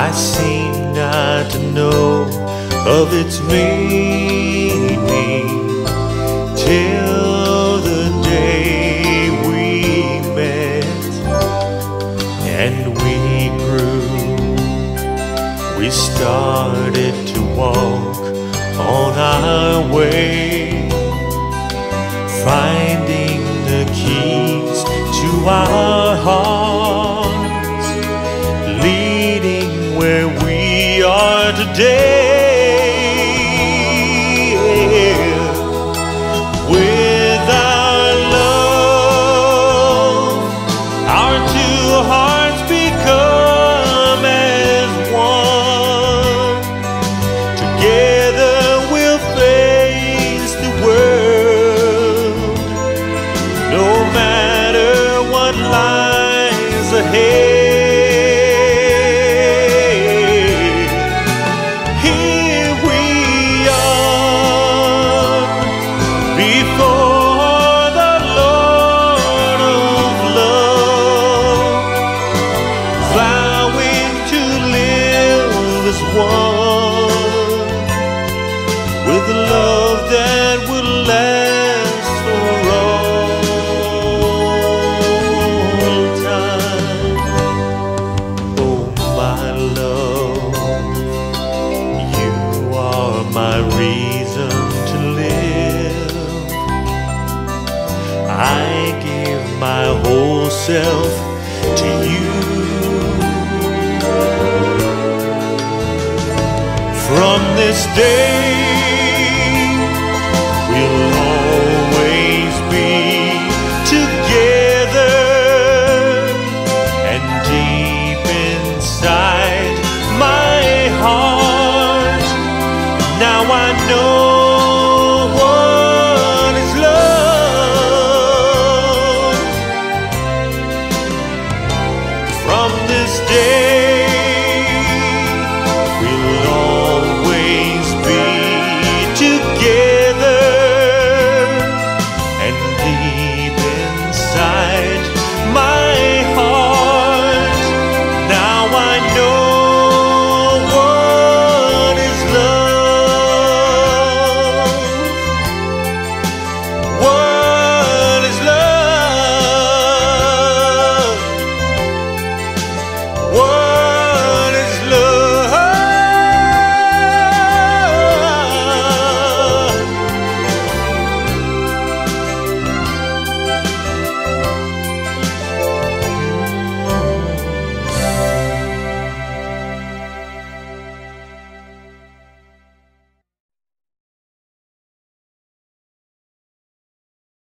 I seem not to know of its meaning till the day we met and we grew. We started to walk on our way, finding the keys to our hearts, leading where we are today. With our love, our two hearts become as one. Together we'll face the world, no matter what lies ahead. Here we are before the Lord of love, vowing to live as one, with a love that will last for all time. Oh, my love, you are my reason to live. I give my whole self to you. From this day